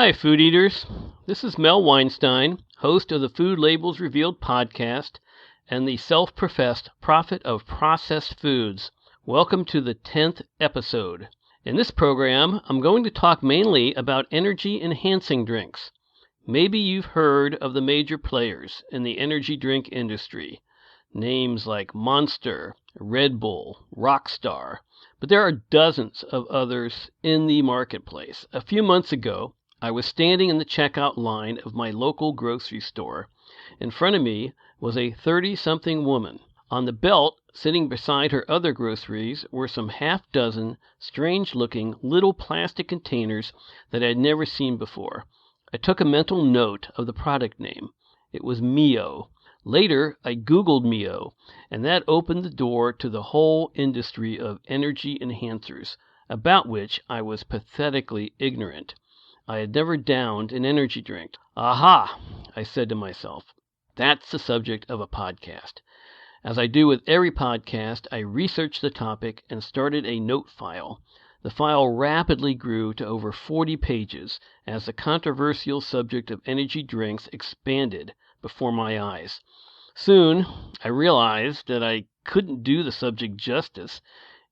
Hi, food eaters. This is Mel Weinstein, host of the Food Labels Revealed podcast and the self-professed prophet of processed foods. Welcome to the 10th episode. In this program, I'm going to talk mainly about energy-enhancing drinks. Maybe you've heard of the major players in the energy drink industry. Names like Monster, Red Bull, Rockstar. But there are dozens of others in the marketplace. A few months ago, I was standing in the checkout line of my local grocery store. In front of me was a 30-something woman. On the belt, sitting beside her other groceries, were some half-dozen strange-looking little plastic containers that I had never seen before. I took a mental note of the product name. It was Mio. Later, I Googled Mio, and that opened the door to the whole industry of energy enhancers, about which I was pathetically ignorant. I had never downed an energy drink. Aha, I said to myself, that's the subject of a podcast. As I do with every podcast, I researched the topic and started a note file. The file rapidly grew to over 40 pages as the controversial subject of energy drinks expanded before my eyes. Soon, I realized that I couldn't do the subject justice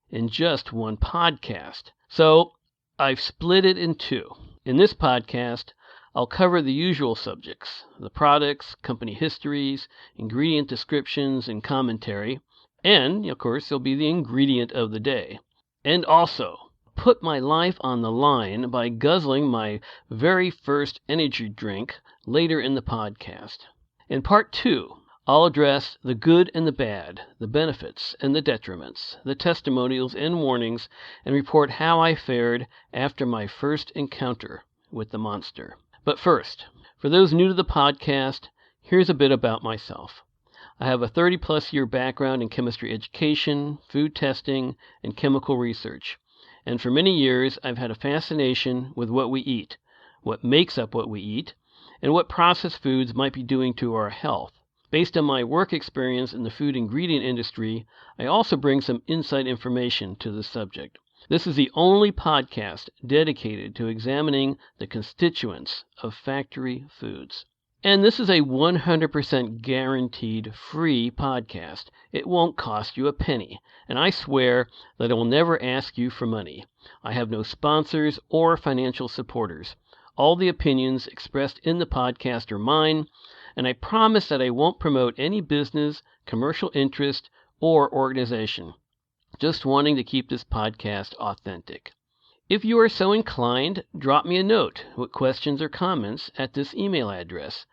in just one podcast. So, I've split it in two. In this podcast, I'll cover the usual subjects, the products, company histories, ingredient descriptions, and commentary. And, of course, there'll be the ingredient of the day. And also, put my life on the line by guzzling my very first energy drink later in the podcast. In part 2, I'll address the good and the bad, the benefits and the detriments, the testimonials and warnings, and report how I fared after my first encounter with the monster. But first, for those new to the podcast, here's a bit about myself. I have a 30-plus year background in chemistry education, food testing, and chemical research. And for many years, I've had a fascination with what we eat, what makes up what we eat, and what processed foods might be doing to our health. Based on my work experience in the food ingredient industry, I also bring some inside information to the subject. This is the only podcast dedicated to examining the constituents of factory foods. And this is a 100% guaranteed free podcast. It won't cost you a penny, and I swear that I will never ask you for money. I have no sponsors or financial supporters. All the opinions expressed in the podcast are mine, and I promise that I won't promote any business, commercial interest, or organization. Just wanting to keep this podcast authentic. If you are so inclined, drop me a note with questions or comments at this email address,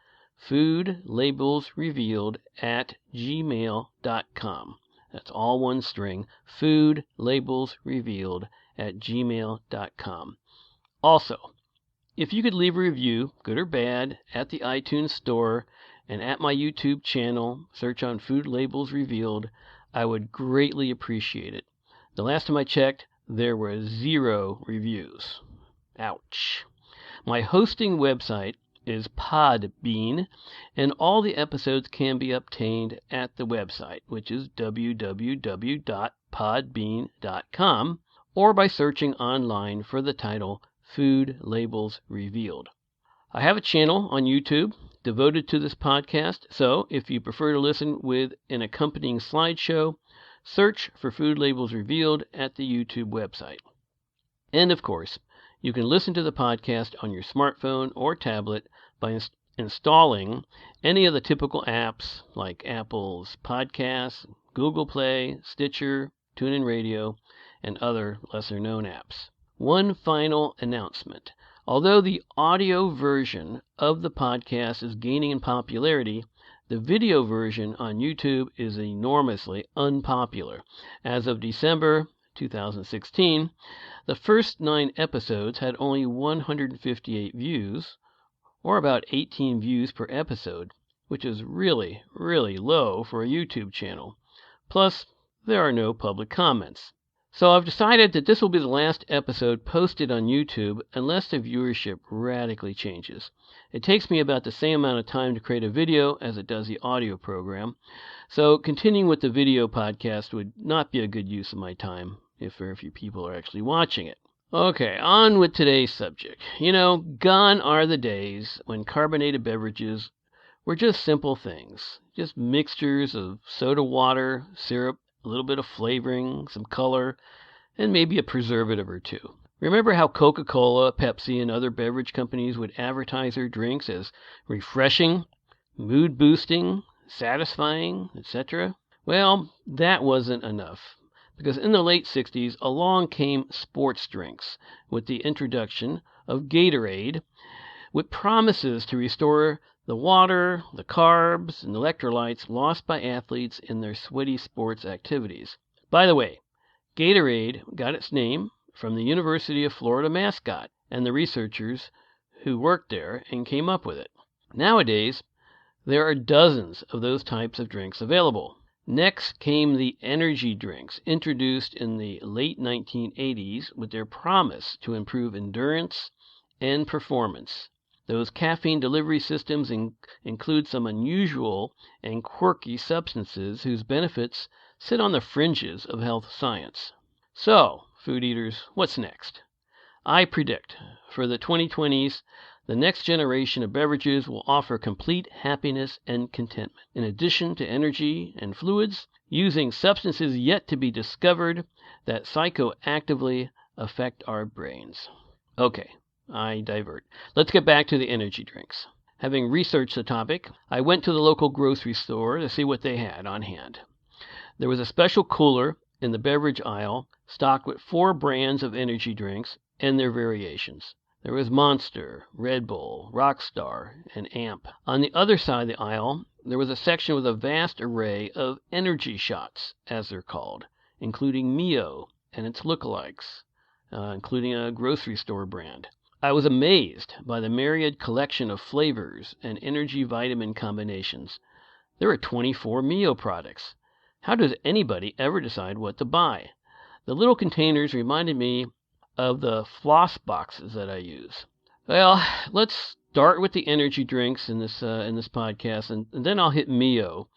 foodlabelsrevealed@gmail.com. That's all one string, foodlabelsrevealed@gmail.com. Also, if you could leave a review, good or bad, at the iTunes Store and at my YouTube channel, search on Food Labels Revealed, I would greatly appreciate it. The last time I checked, there were 0 reviews. Ouch. My hosting website is Podbean, and all the episodes can be obtained at the website, which is www.podbean.com, or by searching online for the title Food Labels Revealed. I have a channel on YouTube devoted to this podcast, so if you prefer to listen with an accompanying slideshow, search for Food Labels Revealed at the YouTube website. And of course, you can listen to the podcast on your smartphone or tablet by installing any of the typical apps like Apple's Podcasts, Google Play, Stitcher, TuneIn Radio, and other lesser-known apps. One final announcement. Although the audio version of the podcast is gaining in popularity, the video version on YouTube is enormously unpopular. As of December 2016, the first 9 episodes had only 158 views, or about 18 views per episode, which is really, really low for a YouTube channel. Plus, there are no public comments. So I've decided that this will be the last episode posted on YouTube unless the viewership radically changes. It takes me about the same amount of time to create a video as it does the audio program, so continuing with the video podcast would not be a good use of my time if very few people are actually watching it. Okay, on with today's subject. Gone are the days when carbonated beverages were just simple things, just mixtures of soda water, syrup, a little bit of flavoring, some color, and maybe a preservative or two. Remember how Coca-Cola, Pepsi, and other beverage companies would advertise their drinks as refreshing, mood-boosting, satisfying, etc.? Well, that wasn't enough, because in the late 60s along came sports drinks with the introduction of Gatorade, with promises to restore the water, the carbs, and electrolytes lost by athletes in their sweaty sports activities. By the way, Gatorade got its name from the University of Florida mascot and the researchers who worked there and came up with it. Nowadays, there are dozens of those types of drinks available. Next came the energy drinks, introduced in the late 1980s with their promise to improve endurance and performance. Those caffeine delivery systems include some unusual and quirky substances whose benefits sit on the fringes of health science. So, food eaters, what's next? I predict for the 2020s, the next generation of beverages will offer complete happiness and contentment, in addition to energy and fluids, using substances yet to be discovered that psychoactively affect our brains. Okay, I divert. Let's get back to the energy drinks. Having researched the topic, I went to the local grocery store to see what they had on hand. There was a special cooler in the beverage aisle stocked with 4 brands of energy drinks and their variations. There was Monster, Red Bull, Rockstar, and Amp. On the other side of the aisle, there was a section with a vast array of energy shots, as they're called, including Mio and its lookalikes, including a grocery store brand. I was amazed by the myriad collection of flavors and energy vitamin combinations. There are 24 Mio products. How does anybody ever decide what to buy? The little containers reminded me of the floss boxes that I use. Well, let's start with the energy drinks in this podcast, and then I'll hit Mio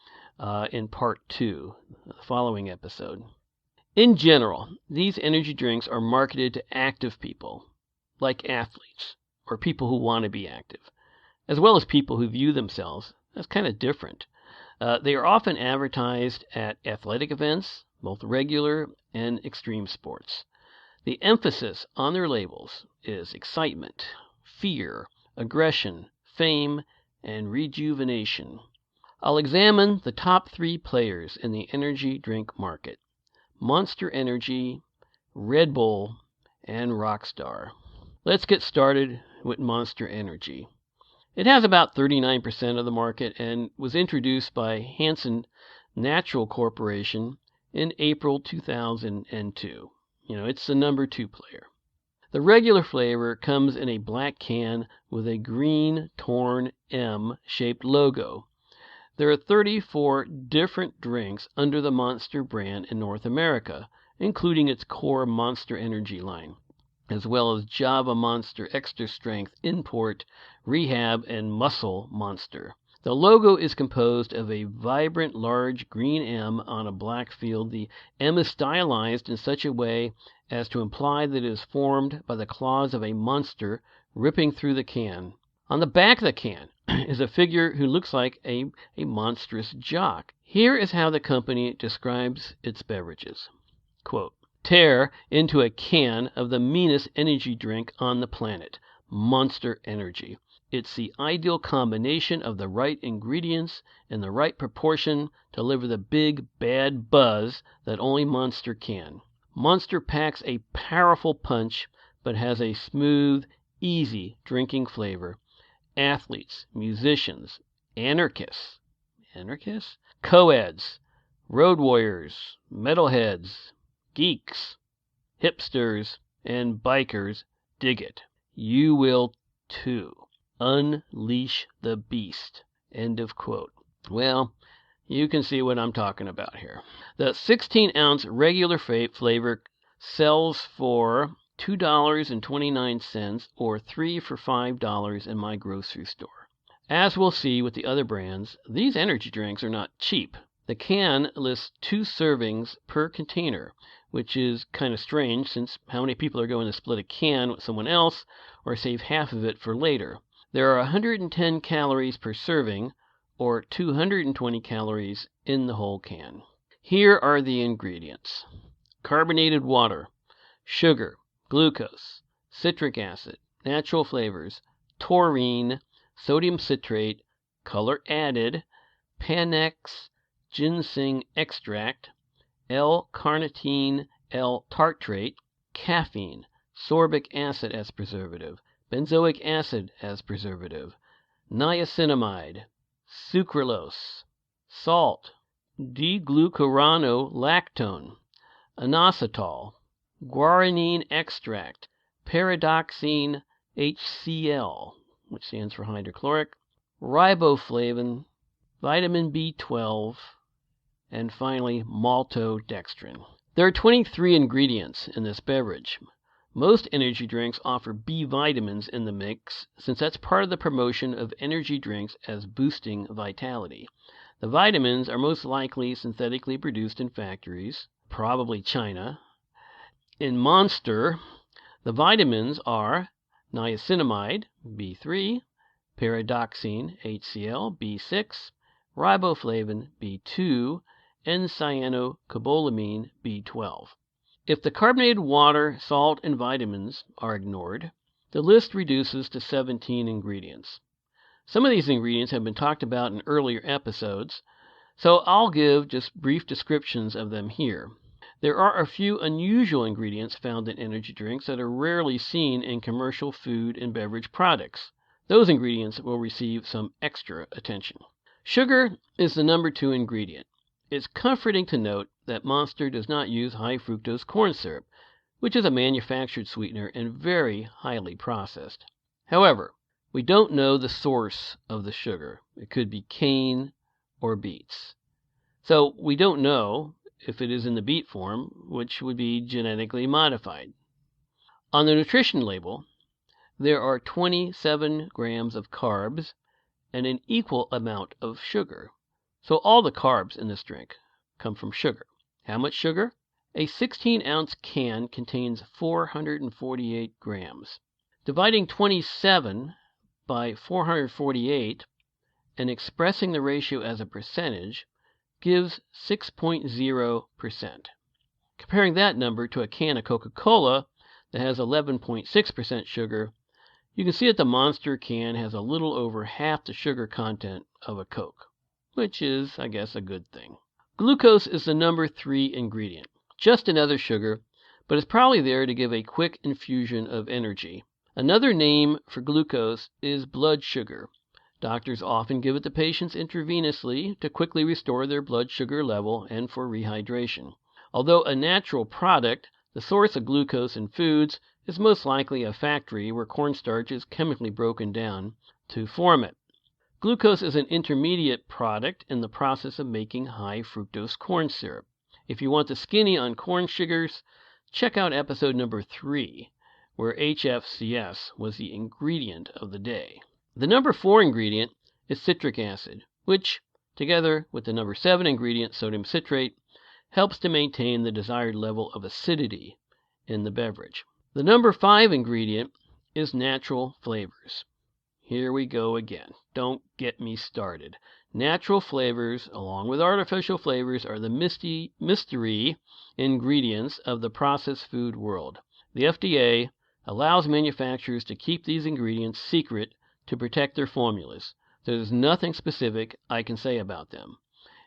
in part 2, the following episode. In general, these energy drinks are marketed to active people, like athletes, or people who want to be active, as well as people who view themselves as kind of different. They are often advertised at athletic events, both regular and extreme sports. The emphasis on their labels is excitement, fear, aggression, fame, and rejuvenation. I'll examine the top 3 players in the energy drink market: Monster Energy, Red Bull, and Rockstar. Let's get started with Monster Energy. It has about 39% of the market and was introduced by Hansen Natural Corporation in April 2002. It's the number 2 player. The regular flavor comes in a black can with a green torn M-shaped logo. There are 34 different drinks under the Monster brand in North America, including its core Monster Energy line, as well as Java Monster Extra Strength Import, Rehab, and Muscle Monster. The logo is composed of a vibrant large green M on a black field. The M is stylized in such a way as to imply that it is formed by the claws of a monster ripping through the can. On the back of the can is a figure who looks like a monstrous jock. Here is how the company describes its beverages. Quote, "Tear into a can of the meanest energy drink on the planet, Monster Energy. It's the ideal combination of the right ingredients in the right proportion to deliver the big, bad buzz that only Monster can. Monster packs a powerful punch, but has a smooth, easy drinking flavor. Athletes, musicians, anarchists, co-eds, road warriors, metalheads, geeks, hipsters, and bikers dig it. You will too. Unleash the beast." End of quote. Well, you can see what I'm talking about here. The 16-ounce regular flavor sells for $2.29 or $3 for $5 in my grocery store. As we'll see with the other brands, these energy drinks are not cheap. The can lists 2 servings per container, which is kind of strange since how many people are going to split a can with someone else or save half of it for later? There are 110 calories per serving, or 220 calories in the whole can. Here are the ingredients: carbonated water, sugar, glucose, citric acid, natural flavors, taurine, sodium citrate, color added, Panax, ginseng extract, L-carnitine L-tartrate, caffeine, sorbic acid as preservative, benzoic acid as preservative, niacinamide, sucralose, salt, D-glucuronolactone, inositol, guaranine extract, paradoxine HCl, which stands for hydrochloric, riboflavin, vitamin B12, and finally maltodextrin. There are 23 ingredients in this beverage. Most energy drinks offer B vitamins in the mix, since that's part of the promotion of energy drinks as boosting vitality. The vitamins are most likely synthetically produced in factories, probably China. In Monster, the vitamins are niacinamide, B3, paradoxine, HCl, B6, riboflavin, B2, and cyanocobalamin, B12. If the carbonated water, salt, and vitamins are ignored, the list reduces to 17 ingredients. Some of these ingredients have been talked about in earlier episodes, so I'll give just brief descriptions of them here. There are a few unusual ingredients found in energy drinks that are rarely seen in commercial food and beverage products. Those ingredients will receive some extra attention. Sugar is the number 2 ingredient. It's comforting to note that Monster does not use high fructose corn syrup, which is a manufactured sweetener and very highly processed. However, we don't know the source of the sugar. It could be cane or beets. So we don't know if it is in the beet form, which would be genetically modified. On the nutrition label, there are 27 grams of carbs and an equal amount of sugar. So all the carbs in this drink come from sugar. How much sugar? A 16-ounce can contains 448 grams. Dividing 27 by 448 and expressing the ratio as a percentage gives 6.0%. Comparing that number to a can of Coca-Cola that has 11.6% sugar, you can see that the Monster can has a little over half the sugar content of a Coke, which is, I guess, a good thing. Glucose is the number 3 ingredient. Just another sugar, but it's probably there to give a quick infusion of energy. Another name for glucose is blood sugar. Doctors often give it to patients intravenously to quickly restore their blood sugar level and for rehydration. Although a natural product, the source of glucose in foods is most likely a factory where cornstarch is chemically broken down to form it. Glucose is an intermediate product in the process of making high fructose corn syrup. If you want the skinny on corn sugars, check out episode number 3, where HFCS was the ingredient of the day. The number 4 ingredient is citric acid, which, together with the number 7 ingredient, sodium citrate, helps to maintain the desired level of acidity in the beverage. The number 5 ingredient is natural flavors. Here we go again. Don't get me started. Natural flavors, along with artificial flavors, are the mystery ingredients of the processed food world. The FDA allows manufacturers to keep these ingredients secret to protect their formulas. There's nothing specific I can say about them.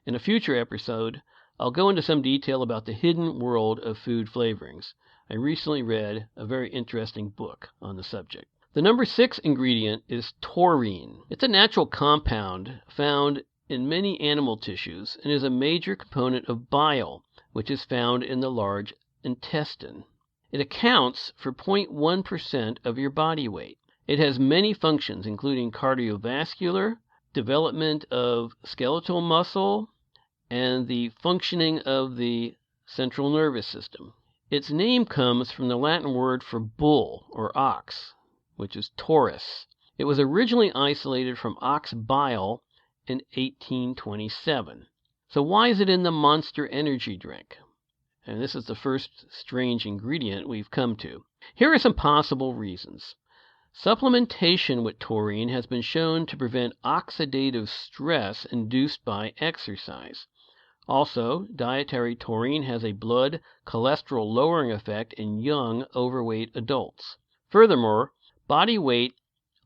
In a future episode, I'll go into some detail about the hidden world of food flavorings. I recently read a very interesting book on the subject. The number 6 ingredient is taurine. It's a natural compound found in many animal tissues and is a major component of bile, which is found in the large intestine. It accounts for 0.1% of your body weight. It has many functions, including cardiovascular, development of skeletal muscle, and the functioning of the central nervous system. Its name comes from the Latin word for bull or ox, which is taurus. It was originally isolated from ox bile in 1827. So why is it in the Monster energy drink? And this is the first strange ingredient we've come to. Here are some possible reasons. Supplementation with taurine has been shown to prevent oxidative stress induced by exercise. Also, dietary taurine has a blood cholesterol lowering effect in young, overweight adults. Furthermore, body weight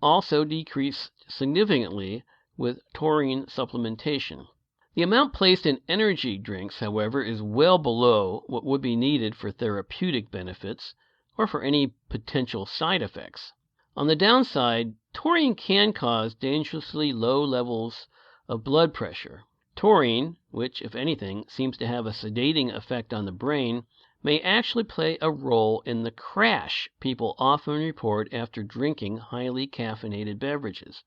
also decreased significantly with taurine supplementation. The amount placed in energy drinks, however, is well below what would be needed for therapeutic benefits or for any potential side effects. On the downside, taurine can cause dangerously low levels of blood pressure. Taurine, which, if anything, seems to have a sedating effect on the brain, may actually play a role in the crash people often report after drinking highly caffeinated beverages.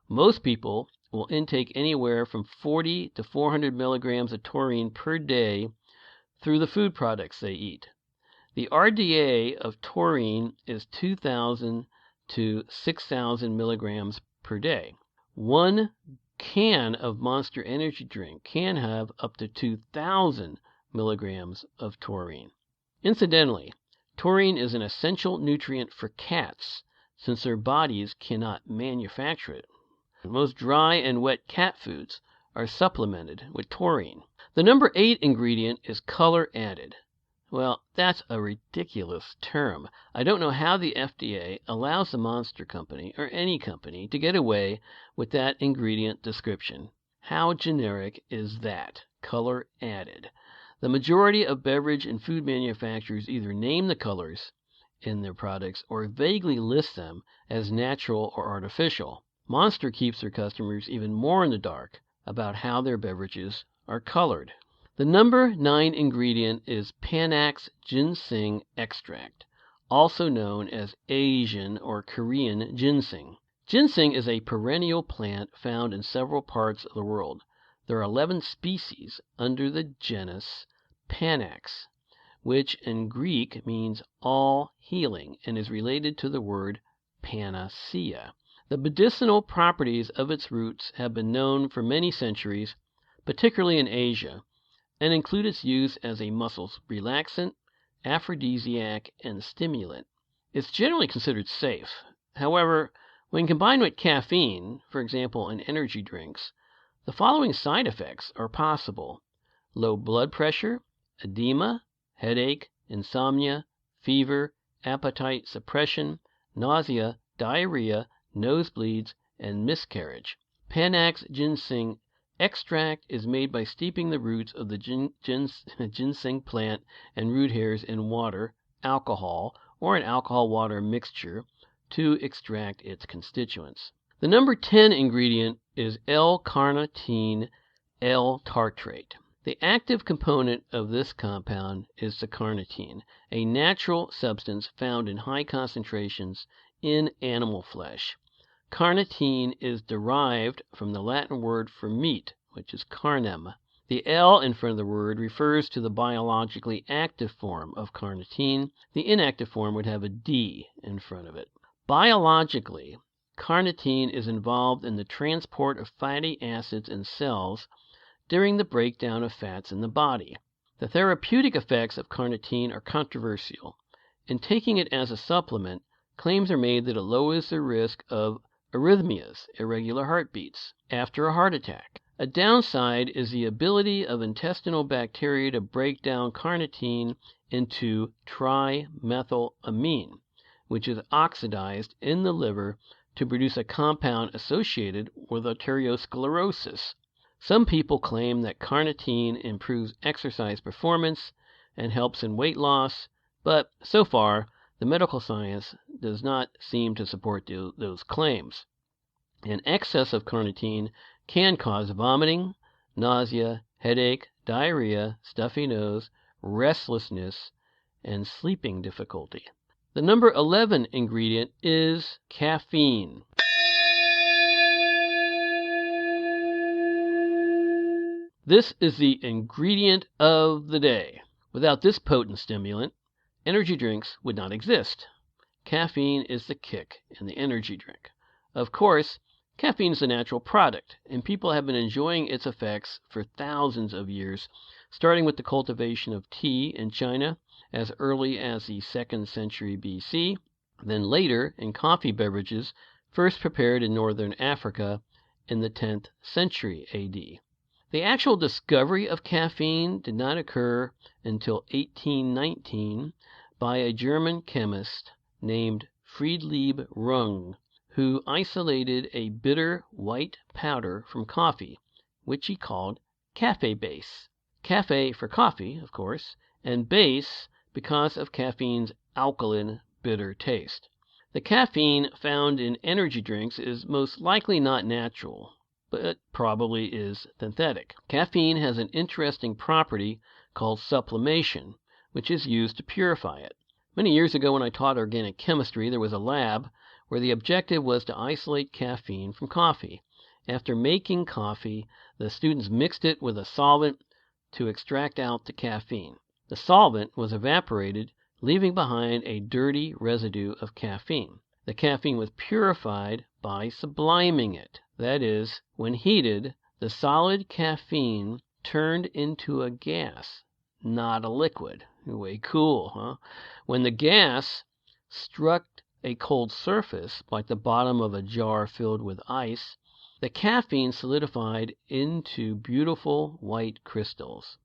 Most people will intake anywhere from 40 to 400 milligrams of taurine per day through the food products they eat. The RDA of taurine is 2,000 to 6,000 milligrams per day. One can of Monster Energy drink can have up to 2,000 milligrams of taurine. Incidentally, taurine is an essential nutrient for cats since their bodies cannot manufacture it. Most dry and wet cat foods are supplemented with taurine. The number 8 ingredient is color added. Well, that's a ridiculous term. I don't know how the FDA allows the Monster Company or any company to get away with that ingredient description. How generic is that? Color added. The majority of beverage and food manufacturers either name the colors in their products or vaguely list them as natural or artificial. Monster keeps their customers even more in the dark about how their beverages are colored. The number 9 ingredient is Panax ginseng extract, also known as Asian or Korean ginseng. Ginseng is a perennial plant found in several parts of the world. There are 11 species under the genus Panax, which in Greek means all healing and is related to the word panacea. The medicinal properties of its roots have been known for many centuries, particularly in Asia, and include its use as a muscle relaxant, aphrodisiac, and stimulant. It's generally considered safe. However, when combined with caffeine, for example in energy drinks, the following side effects are possible: low blood pressure, edema, headache, insomnia, fever, appetite suppression, nausea, diarrhea, nosebleeds, and miscarriage. Panax ginseng extract is made by steeping the roots of the ginseng plant and root hairs in water, alcohol, or an alcohol-water mixture to extract its constituents. The number 10 ingredient is L-carnitine L-tartrate. The active component of this compound is the carnitine, a natural substance found in high concentrations in animal flesh. Carnitine is derived from the Latin word for meat, which is carnem. The L in front of the word refers to the biologically active form of carnitine. The inactive form would have a D in front of it. Biologically, carnitine is involved in the transport of fatty acids in cells during the breakdown of fats in the body. The therapeutic effects of carnitine are controversial. In taking it as a supplement, claims are made that it lowers the risk of arrhythmias, irregular heartbeats, after a heart attack. A downside is the ability of intestinal bacteria to break down carnitine into trimethylamine, which is oxidized in the liver to produce a compound associated with arteriosclerosis. Some people claim that carnitine improves exercise performance and helps in weight loss, but so far, the medical science does not seem to support those claims. An excess of carnitine can cause vomiting, nausea, headache, diarrhea, stuffy nose, restlessness, and sleeping difficulty. The number 11 ingredient is caffeine. This is the ingredient of the day. Without this potent stimulant, energy drinks would not exist. Caffeine is the kick in the energy drink. Of course, caffeine is a natural product, and people have been enjoying its effects for thousands of years starting with the cultivation of tea in China as early as the 2nd century BC, then later in coffee beverages first prepared in northern Africa in the 10th century AD. The actual discovery of caffeine did not occur until 1819 by a German chemist named Friedlieb Runge, who isolated a bitter white powder from coffee, which he called café base. Café for coffee, of course, and base because of caffeine's alkaline, bitter taste. The caffeine found in energy drinks is most likely not natural, but probably is synthetic. Caffeine has an interesting property called sublimation, which is used to purify it. Many years ago when I taught organic chemistry, there was a lab where the objective was to isolate caffeine from coffee. After making coffee, the students mixed it with a solvent to extract out the caffeine. The solvent was evaporated, leaving behind a dirty residue of caffeine. The caffeine was purified by subliming it. That is, when heated, the solid caffeine turned into a gas, not a liquid. Way cool, huh? When the gas struck a cold surface, like the bottom of a jar filled with ice, the caffeine solidified into beautiful white crystals.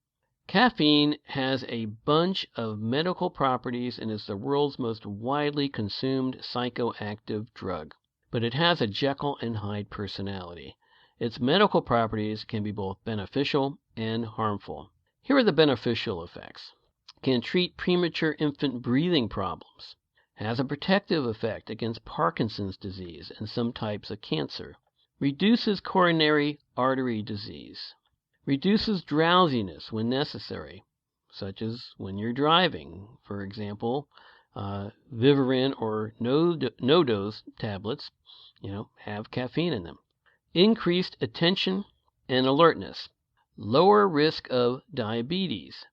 Caffeine has a bunch of medical properties and is the world's most widely consumed psychoactive drug. But it has a Jekyll and Hyde personality. Its medical properties can be both beneficial and harmful. Here are the beneficial effects. Can treat premature infant breathing problems. Has a protective effect against Parkinson's disease and some types of cancer. Reduces coronary artery disease. Reduces drowsiness when necessary, such as when you're driving. For example, Vivarin or no-dose tablets, have caffeine in them. Increased attention and alertness. Lower risk of diabetes.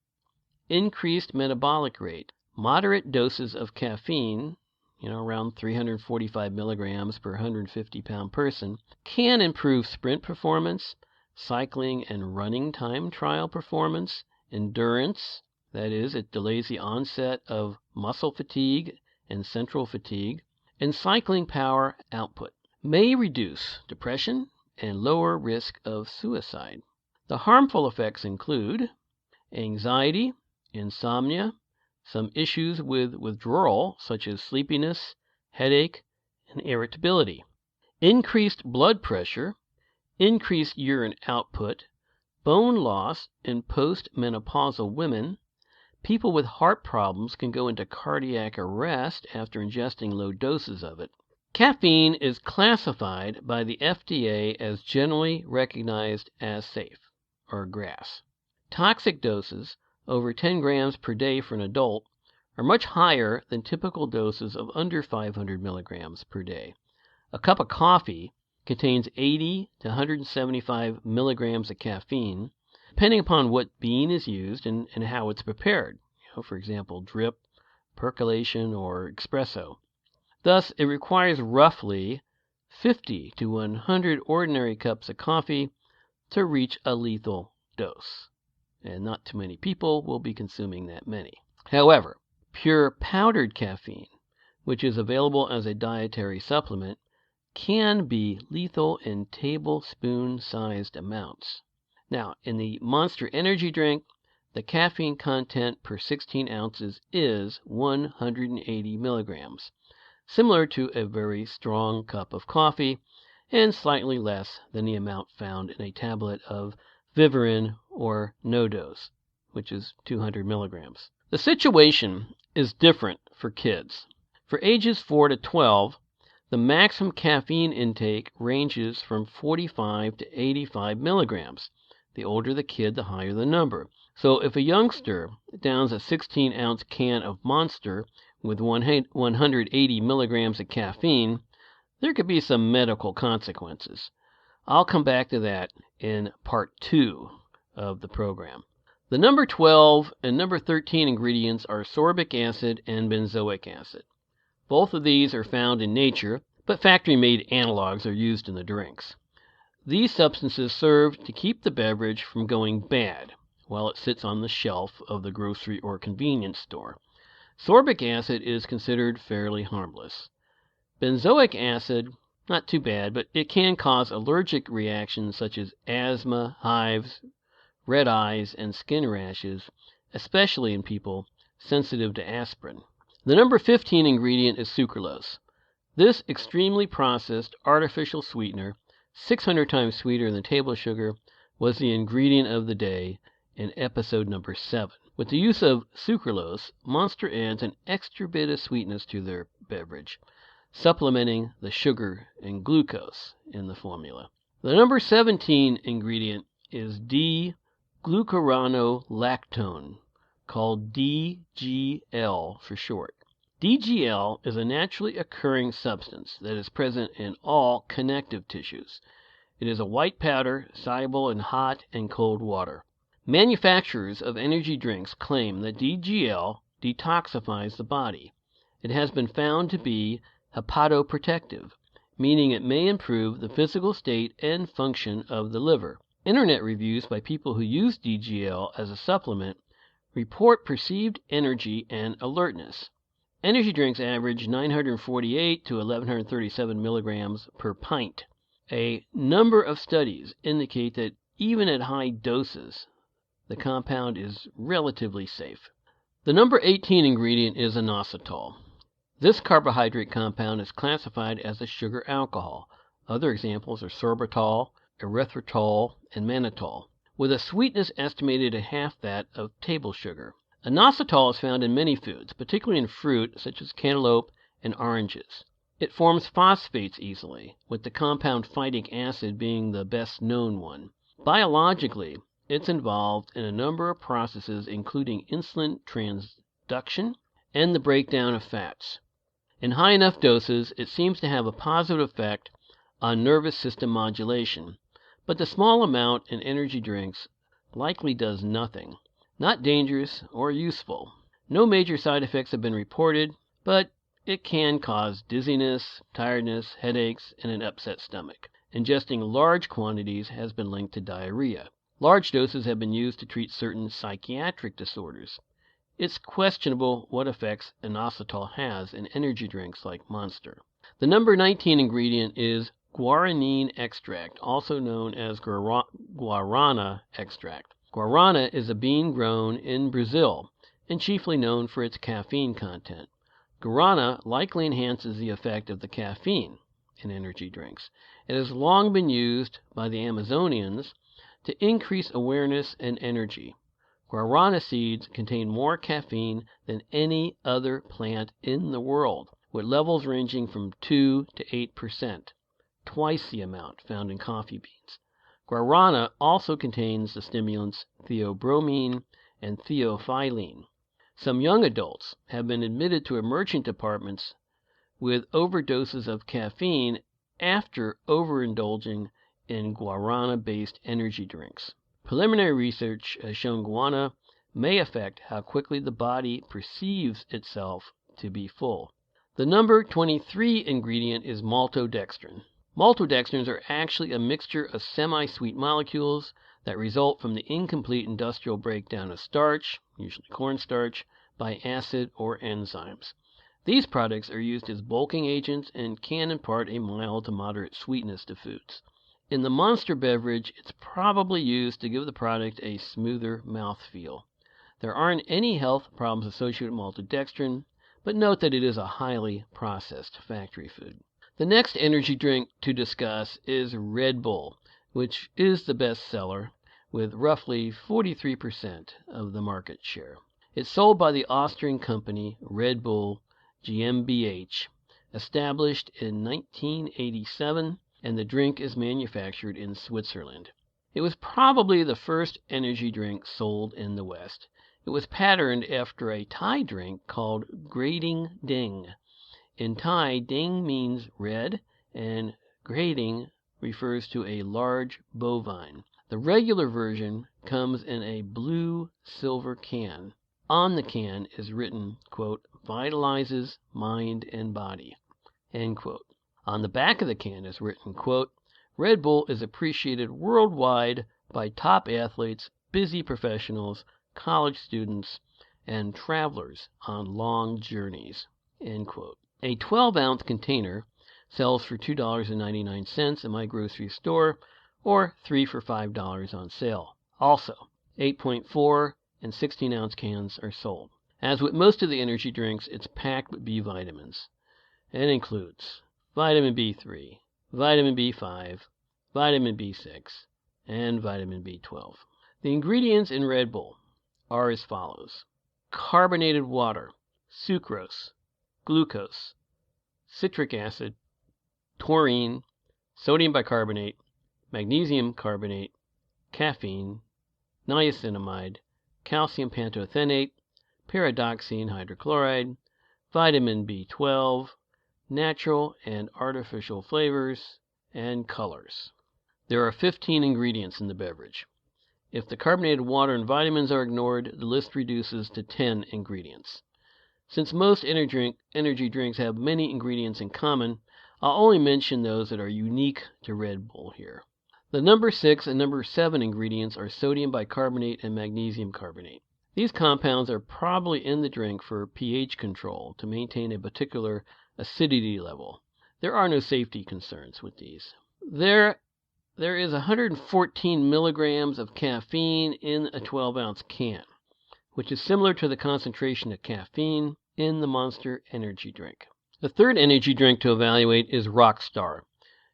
Increased metabolic rate. Moderate doses of caffeine, around 345 milligrams per 150-pound person, can improve sprint performance, cycling and running time trial performance, endurance, that is, it delays the onset of muscle fatigue and central fatigue, and cycling power output. May reduce depression and lower risk of suicide. The harmful effects include anxiety, insomnia, some issues with withdrawal, such as sleepiness, headache, and irritability, increased blood pressure, increased urine output, bone loss in postmenopausal women. People with heart problems can go into cardiac arrest after ingesting low doses of it. Caffeine is classified by the FDA as generally recognized as safe, or GRAS. Toxic doses, over 10 grams per day for an adult, are much higher than typical doses of under 500 milligrams per day. A cup of coffee contains 80 to 175 milligrams of caffeine, depending upon what bean is used and how it's prepared. For example, drip, percolation, or espresso. Thus, it requires roughly 50 to 100 ordinary cups of coffee to reach a lethal dose. And not too many people will be consuming that many. However, pure powdered caffeine, which is available as a dietary supplement, can be lethal in tablespoon-sized amounts. Now, in the Monster Energy drink, the caffeine content per 16 ounces is 180 milligrams, similar to a very strong cup of coffee, and slightly less than the amount found in a tablet of Vivarin or no-dose, which is 200 milligrams. The situation is different for kids. For ages 4 to 12, the maximum caffeine intake ranges from 45 to 85 milligrams. The older the kid, the higher the number. So if a youngster downs a 16-ounce can of Monster with 180 milligrams of caffeine, there could be some medical consequences. I'll come back to that in part 2 of the program. The number 12 and number 13 ingredients are sorbic acid and benzoic acid. Both of these are found in nature, but factory-made analogs are used in the drinks. These substances serve to keep the beverage from going bad, while it sits on the shelf of the grocery or convenience store. Sorbic acid is considered fairly harmless. Benzoic acid, not too bad, but it can cause allergic reactions such as asthma, hives, red eyes, and skin rashes, especially in people sensitive to aspirin. The number 15 ingredient is sucralose. This extremely processed artificial sweetener, 600 times sweeter than table sugar, was the ingredient of the day in episode number 7. With the use of sucralose, Monster adds an extra bit of sweetness to their beverage, supplementing the sugar and glucose in the formula. The number 17 ingredient is D-glucuronolactone, called DGL for short. DGL is a naturally occurring substance that is present in all connective tissues. It is a white powder soluble in hot and cold water. Manufacturers of energy drinks claim that DGL detoxifies the body. It has been found to be hepatoprotective, meaning it may improve the physical state and function of the liver. Internet reviews by people who use DGL as a supplement report perceived energy and alertness. Energy drinks average 948 to 1137 milligrams per pint. A number of studies indicate that even at high doses, the compound is relatively safe. The number 18 ingredient is inositol. This carbohydrate compound is classified as a sugar alcohol. Other examples are sorbitol, erythritol, and mannitol, with a sweetness estimated at half that of table sugar. Inositol is found in many foods, particularly in fruit such as cantaloupe and oranges. It forms phosphates easily, with the compound phytic acid being the best known one. Biologically, it's involved in a number of processes including insulin transduction and the breakdown of fats. In high enough doses, it seems to have a positive effect on nervous system modulation, but the small amount in energy drinks likely does nothing. Not dangerous or useful. No major side effects have been reported, but it can cause dizziness, tiredness, headaches, and an upset stomach. Ingesting large quantities has been linked to diarrhea. Large doses have been used to treat certain psychiatric disorders. It's questionable what effects inositol has in energy drinks like Monster. The number 19 ingredient is guaranine extract, also known as guarana extract. Guarana is a bean grown in Brazil and chiefly known for its caffeine content. Guarana likely enhances the effect of the caffeine in energy drinks. It has long been used by the Amazonians to increase awareness and energy. Guarana seeds contain more caffeine than any other plant in the world, with levels ranging from 2 to 8%, twice the amount found in coffee beans. Guarana also contains the stimulants theobromine and theophylline. Some young adults have been admitted to emergency departments with overdoses of caffeine after overindulging in guarana-based energy drinks. Preliminary research has shown guarana may affect how quickly the body perceives itself to be full. The number 23 ingredient is maltodextrin. Maltodextrins are actually a mixture of semi-sweet molecules that result from the incomplete industrial breakdown of starch, usually cornstarch, by acid or enzymes. These products are used as bulking agents and can impart a mild to moderate sweetness to foods. In the Monster beverage, it's probably used to give the product a smoother mouthfeel. There aren't any health problems associated with maltodextrin, but note that it is a highly processed factory food. The next energy drink to discuss is Red Bull, which is the best seller with roughly 43% of the market share. It's sold by the Austrian company Red Bull GmbH, established in 1987, and the drink is manufactured in Switzerland. It was probably the first energy drink sold in the West. It was patterned after a Thai drink called Grating Ding. In Thai, ding means red, and grating refers to a large bovine. The regular version comes in a blue silver can. On the can is written, quote, vitalizes mind and body, end quote. On the back of the can is written, quote, Red Bull is appreciated worldwide by top athletes, busy professionals, college students, and travelers on long journeys." End quote. A 12-ounce container sells for $2.99 in my grocery store, or 3 for $5 on sale. Also, 8.4 and 16-ounce cans are sold. As with most of the energy drinks, it's packed with B vitamins. It includes vitamin B3, vitamin B5, vitamin B6, and vitamin B12. The ingredients in Red Bull are as follows: carbonated water, sucrose, glucose, citric acid, taurine, sodium bicarbonate, magnesium carbonate, caffeine, niacinamide, calcium pantothenate, pyridoxine hydrochloride, vitamin B12, natural and artificial flavors, and colors. There are 15 ingredients in the beverage. If the carbonated water and vitamins are ignored, the list reduces to 10 ingredients. Since most energy drinks have many ingredients in common, I'll only mention those that are unique to Red Bull here. The number 6 and number 7 ingredients are sodium bicarbonate and magnesium carbonate. These compounds are probably in the drink for pH control to maintain a particular acidity level. There are no safety concerns with these. There is 114 milligrams of caffeine in a 12-ounce can, which is similar to the concentration of caffeine in the Monster energy drink. The third energy drink to evaluate is Rockstar.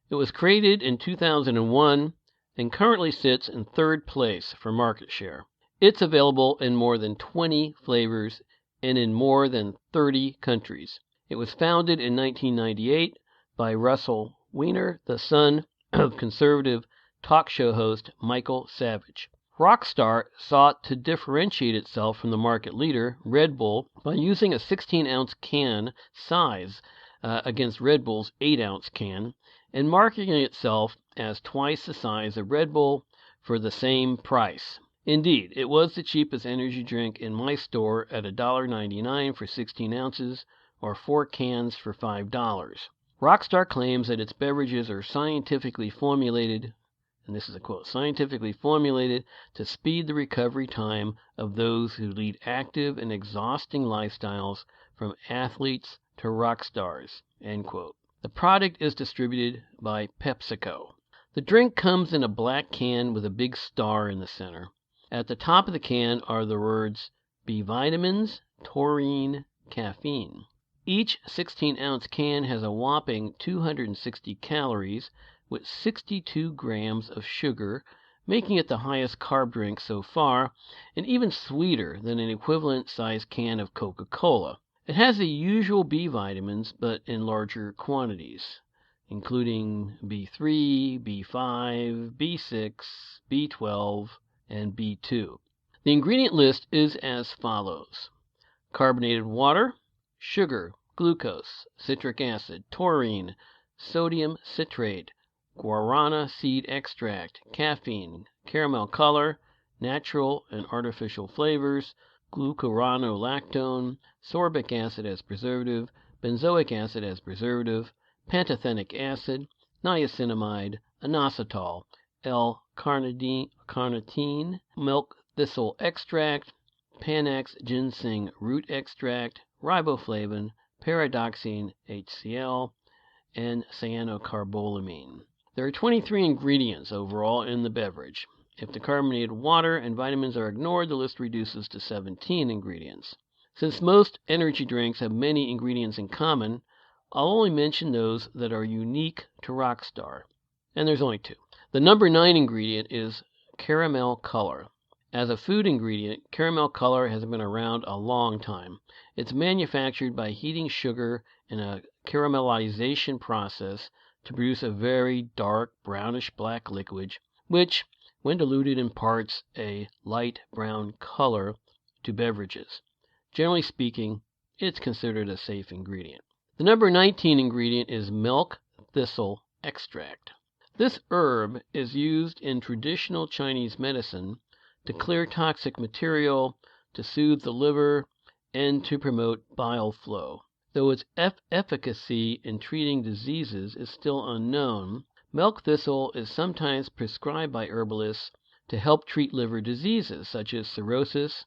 It was created in 2001 and currently sits in third place for market share. It's available in more than 20 flavors and in more than 30 countries. It was founded in 1998 by Russell Weiner, the son of conservative talk show host Michael Savage. Rockstar sought to differentiate itself from the market leader, Red Bull, by using a 16-ounce can size against Red Bull's 8-ounce can, and marketing itself as twice the size of Red Bull for the same price. Indeed, it was the cheapest energy drink in my store at $1.99 for 16 ounces, or 4 cans for $5. Rockstar claims that its beverages are scientifically formulated, and this is a quote, scientifically formulated to speed the recovery time of those who lead active and exhausting lifestyles, from athletes to rock stars, end quote. The product is distributed by PepsiCo. The drink comes in a black can with a big star in the center. At the top of the can are the words B vitamins, taurine, caffeine. Each 16-ounce can has a whopping 260 calories with 62 grams of sugar, making it the highest carb drink so far, and even sweeter than an equivalent sized can of Coca-Cola. It has the usual B vitamins, but in larger quantities, including B3, B5, B6, B12, and B2. The ingredient list is as follows: carbonated water, sugar, glucose, citric acid, taurine, sodium citrate, guarana seed extract, caffeine, caramel color, natural and artificial flavors, glucuronolactone, sorbic acid as preservative, benzoic acid as preservative, pantothenic acid, niacinamide, inositol, L-carnitine, milk thistle extract, Panax ginseng root extract, riboflavin, pyridoxine HCl, and cyanocarbolamine. There are 23 ingredients overall in the beverage. If the carbonated water and vitamins are ignored, the list reduces to 17 ingredients. Since most energy drinks have many ingredients in common, I'll only mention those that are unique to Rockstar, and there's only 2. The number 9 ingredient is caramel color. As a food ingredient, caramel color has been around a long time. It's manufactured by heating sugar in a caramelization process to produce a very dark brownish-black liquid, which, when diluted, imparts a light brown color to beverages. Generally speaking, it's considered a safe ingredient. The number 19 ingredient is milk thistle extract. This herb is used in traditional Chinese medicine to clear toxic material, to soothe the liver, and to promote bile flow. Though its efficacy in treating diseases is still unknown, milk thistle is sometimes prescribed by herbalists to help treat liver diseases such as cirrhosis,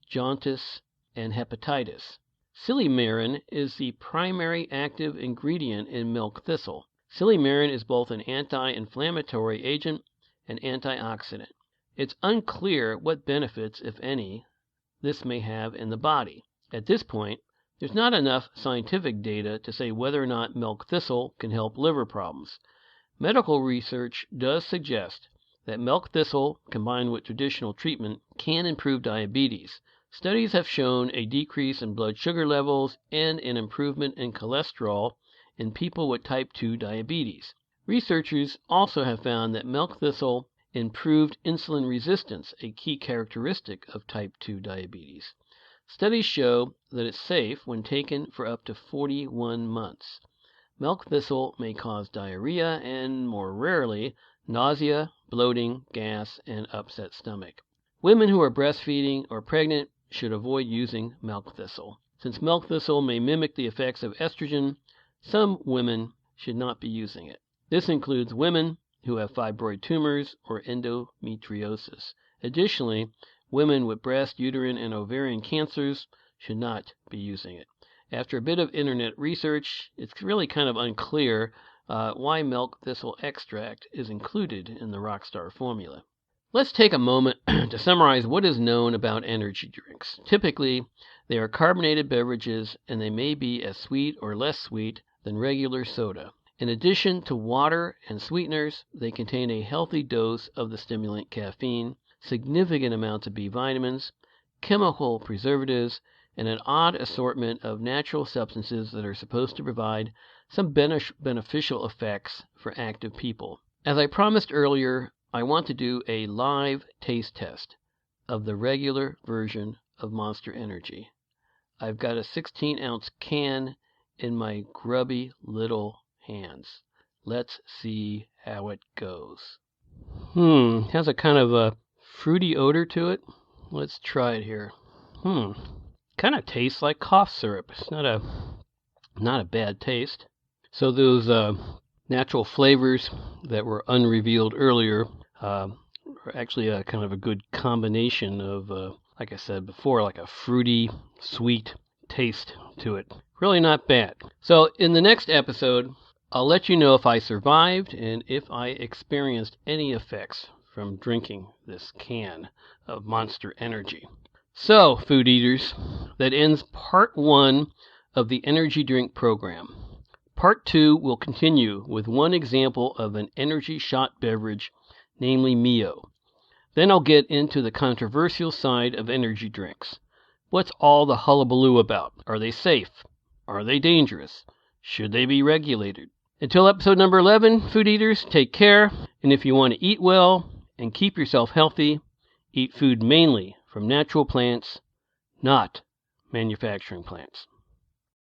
jaundice, and hepatitis. Silymarin is the primary active ingredient in milk thistle. Silymarin is both an anti-inflammatory agent and antioxidant. It's unclear what benefits, if any, this may have in the body. At this point, there's not enough scientific data to say whether or not milk thistle can help liver problems. Medical research does suggest that milk thistle, combined with traditional treatment, can improve diabetes. Studies have shown a decrease in blood sugar levels and an improvement in cholesterol in people with type 2 diabetes. Researchers also have found that milk thistle improved insulin resistance, a key characteristic of type 2 diabetes. Studies show that it's safe when taken for up to 41 months. Milk thistle may cause diarrhea and, more rarely, nausea, bloating, gas, and upset stomach. Women who are breastfeeding or pregnant should avoid using milk thistle. Since milk thistle may mimic the effects of estrogen, some women should not be using it. This includes women who have fibroid tumors or endometriosis. Additionally, women with breast, uterine, and ovarian cancers should not be using it. After a bit of internet research, it's really kind of unclear why milk thistle extract is included in the Rockstar formula. Let's take a moment to summarize what is known about energy drinks. Typically, they are carbonated beverages, and they may be as sweet or less sweet than regular soda. In addition to water and sweeteners, they contain a healthy dose of the stimulant caffeine, significant amounts of B vitamins, chemical preservatives, and an odd assortment of natural substances that are supposed to provide some beneficial effects for active people. As I promised earlier, I want to do a live taste test of the regular version of Monster Energy. I've got a 16-ounce can in my grubby little hands. Let's see how it goes. Has a kind of a fruity odor to it. Let's try it here. Kind of tastes like cough syrup. It's not a bad taste. So those natural flavors that were unrevealed earlier are actually a kind of a good combination of, like I said before, like a fruity, sweet taste to it. Really not bad. So in the next episode, I'll let you know if I survived and if I experienced any effects from drinking this can of Monster Energy. So, food eaters, that ends part 1 of the energy drink program. Part 2 will continue with one example of an energy shot beverage, namely Mio. Then I'll get into the controversial side of energy drinks. What's all the hullabaloo about? Are they safe? Are they dangerous? Should they be regulated? Until episode number 11, food eaters, take care. And if you want to eat well and keep yourself healthy, eat food mainly from natural plants, not manufacturing plants.